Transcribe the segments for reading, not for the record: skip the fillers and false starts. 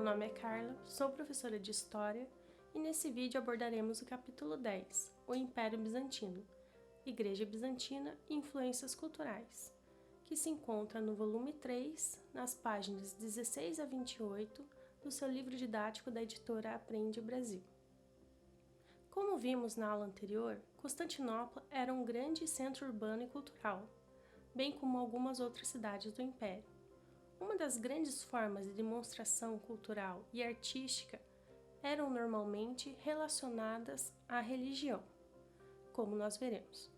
nome é Carla, sou professora de História e nesse vídeo abordaremos o capítulo 10, o Império Bizantino, Igreja Bizantina e Influências Culturais, que se encontra no volume 3, nas páginas 16 a 28 do seu livro didático da editora Aprende Brasil. Como vimos na aula anterior, Constantinopla era um grande centro urbano e cultural, bem como algumas outras cidades do Império. Uma das grandes formas de demonstração cultural e artística eram normalmente relacionadas à religião, como nós veremos.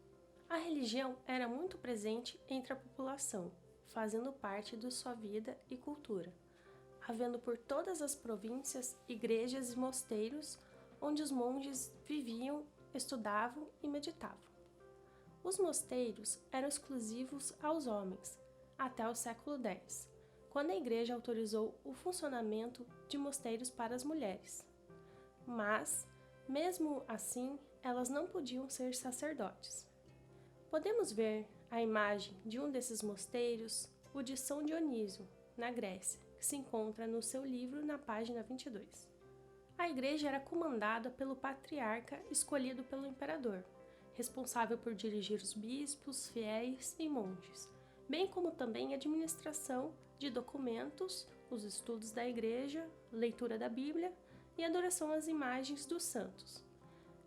A religião era muito presente entre a população, fazendo parte de sua vida e cultura, havendo por todas as províncias igrejas e mosteiros onde os monges viviam, estudavam e meditavam. Os mosteiros eram exclusivos aos homens, até o século X, quando a Igreja autorizou o funcionamento de mosteiros para as mulheres. Mas, mesmo assim, elas não podiam ser sacerdotes. Podemos ver a imagem de um desses mosteiros, o de São Dionísio, na Grécia, que se encontra no seu livro na página 22. A igreja era comandada pelo patriarca escolhido pelo imperador, responsável por dirigir os bispos, fiéis e monges, bem como também a administração de documentos, os estudos da igreja, leitura da Bíblia e adoração às imagens dos santos.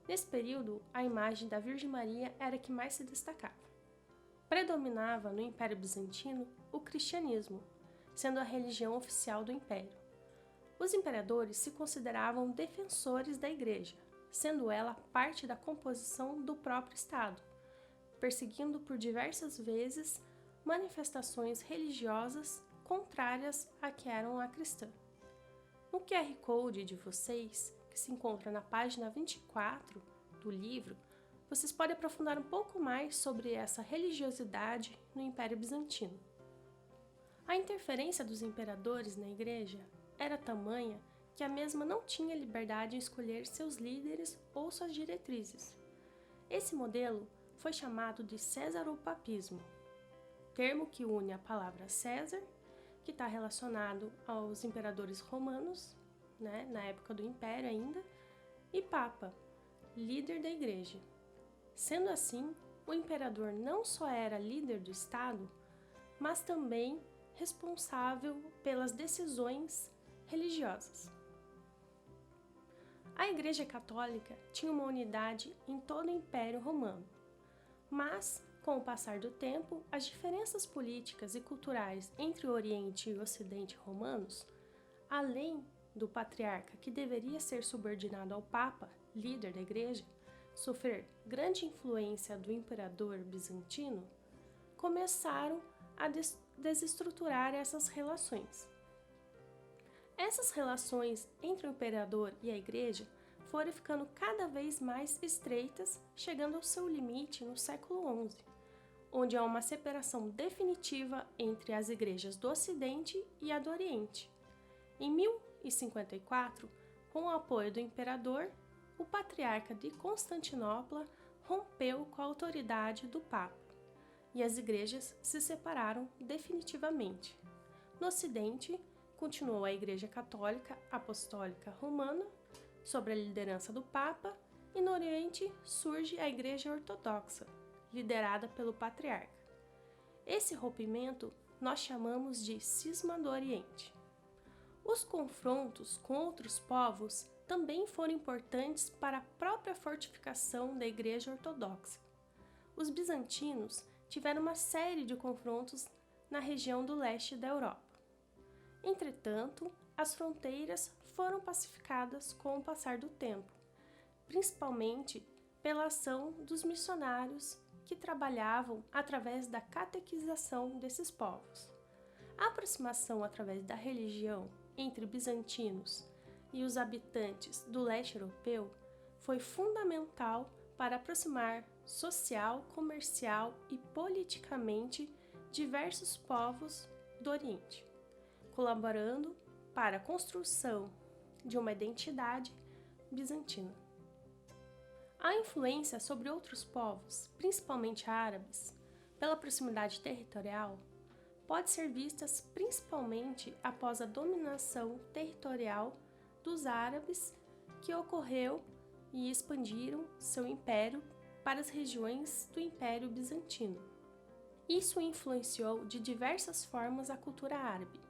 Nesse período, a imagem da Virgem Maria era a que mais se destacava. Predominava no Império Bizantino o cristianismo, sendo a religião oficial do império. Os imperadores se consideravam defensores da igreja, sendo ela parte da composição do próprio Estado, perseguindo por diversas vezes manifestações religiosas contrárias a que eram a cristã. No QR Code de vocês, que se encontra na página 24 do livro, vocês podem aprofundar um pouco mais sobre essa religiosidade no Império Bizantino. A interferência dos imperadores na igreja era tamanha que a mesma não tinha liberdade em escolher seus líderes ou suas diretrizes. Esse modelo foi chamado de Cesaropapismo, termo que une a palavra César, que está relacionado aos imperadores romanos, na época do Império ainda, e Papa, líder da igreja. Sendo assim, o imperador não só era líder do Estado, mas também responsável pelas decisões religiosas. A Igreja Católica tinha uma unidade em todo o Império Romano, mas, com o passar do tempo, as diferenças políticas e culturais entre o Oriente e o Ocidente romanos, além do patriarca, que deveria ser subordinado ao Papa, líder da Igreja, sofrer grande influência do imperador bizantino, começaram a desestruturar essas relações. Essas relações entre o imperador e a Igreja foram ficando cada vez mais estreitas, chegando ao seu limite no século XI, onde há uma separação definitiva entre as igrejas do Ocidente e a do Oriente. Em 1054, com o apoio do imperador, o patriarca de Constantinopla rompeu com a autoridade do Papa, e as igrejas se separaram definitivamente. No Ocidente, continuou a Igreja Católica Apostólica Romana, sob a liderança do Papa, e no Oriente surge a Igreja Ortodoxa, liderada pelo Patriarca. Esse rompimento nós chamamos de Cisma do Oriente. Os confrontos com outros povos também foram importantes para a própria fortificação da Igreja Ortodoxa. Os bizantinos tiveram uma série de confrontos na região do leste da Europa. Entretanto, as fronteiras foram pacificadas com o passar do tempo, principalmente pela ação dos missionários que trabalhavam através da catequização desses povos. A aproximação através da religião entre bizantinos e os habitantes do leste europeu foi fundamental para aproximar social, comercial e politicamente diversos povos do Oriente, colaborando para a construção de uma identidade bizantina. A influência sobre outros povos, principalmente árabes, pela proximidade territorial, pode ser vista principalmente após a dominação territorial dos árabes que ocorreu e expandiram seu império para as regiões do Império Bizantino. Isso influenciou de diversas formas a cultura árabe,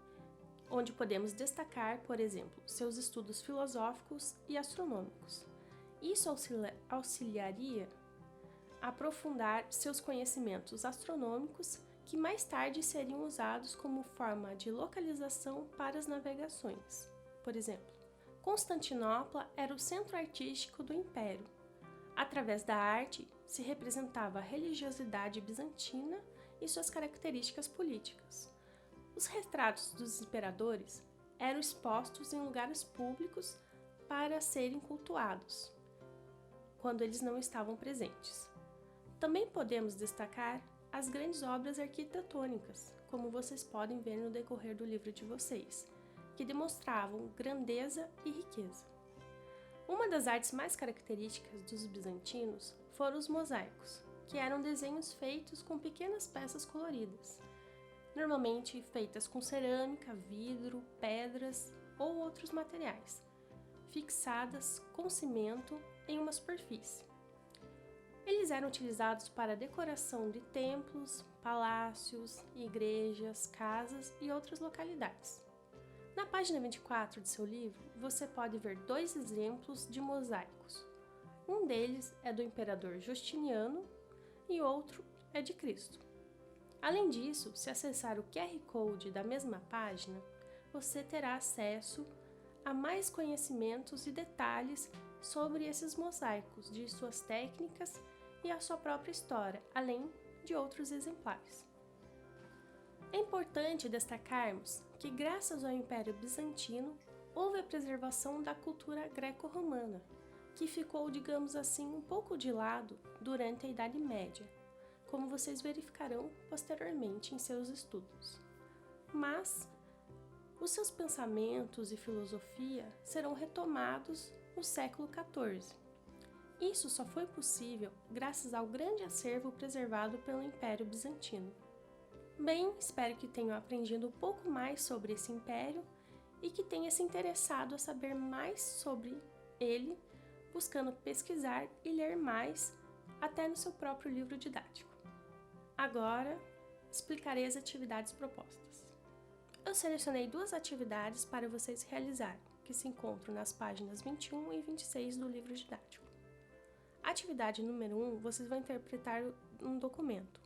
onde podemos destacar, por exemplo, seus estudos filosóficos e astronômicos. Isso auxiliaria a aprofundar seus conhecimentos astronômicos, que mais tarde seriam usados como forma de localização para as navegações. Por exemplo, Constantinopla era o centro artístico do império. Através da arte, se representava a religiosidade bizantina e suas características políticas. Os retratos dos imperadores eram expostos em lugares públicos para serem cultuados, quando eles não estavam presentes. Também podemos destacar as grandes obras arquitetônicas, como vocês podem ver no decorrer do livro de vocês, que demonstravam grandeza e riqueza. Uma das artes mais características dos bizantinos foram os mosaicos, que eram desenhos feitos com pequenas peças coloridas, normalmente feitas com cerâmica, vidro, pedras ou outros materiais, fixadas com cimento em uma superfície. Eles eram utilizados para a decoração de templos, palácios, igrejas, casas e outras localidades. Na página 24 de seu livro, você pode ver 2 exemplos de mosaicos. Um deles é do imperador Justiniano e outro é de Cristo. Além disso, se acessar o QR Code da mesma página, você terá acesso a mais conhecimentos e detalhes sobre esses mosaicos, de suas técnicas e a sua própria história, além de outros exemplares. É importante destacarmos que, graças ao Império Bizantino, houve a preservação da cultura greco-romana, que ficou, digamos assim, um pouco de lado durante a Idade Média, como vocês verificarão posteriormente em seus estudos. Mas os seus pensamentos e filosofia serão retomados no século XIV. Isso só foi possível graças ao grande acervo preservado pelo Império Bizantino. Bem, espero que tenham aprendido um pouco mais sobre esse império e que tenha se interessado a saber mais sobre ele, buscando pesquisar e ler mais, até no seu próprio livro didático. Agora, explicarei as atividades propostas. Eu selecionei 2 atividades para vocês realizarem, que se encontram nas páginas 21 e 26 do livro didático. Atividade número 1, vocês vão interpretar um documento.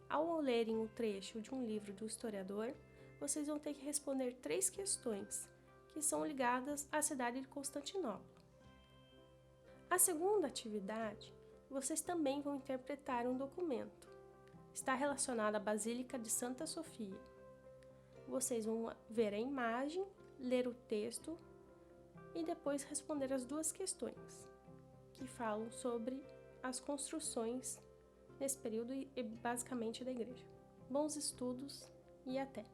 Ao lerem um trecho de um livro do historiador, vocês vão ter que responder 3 questões, que são ligadas à cidade de Constantinopla. A segunda atividade, vocês também vão interpretar um documento. Está relacionado à Basílica de Santa Sofia. Vocês vão ver a imagem, ler o texto e depois responder as 2 questões, que falam sobre as construções nesse período e basicamente da igreja. Bons estudos e até!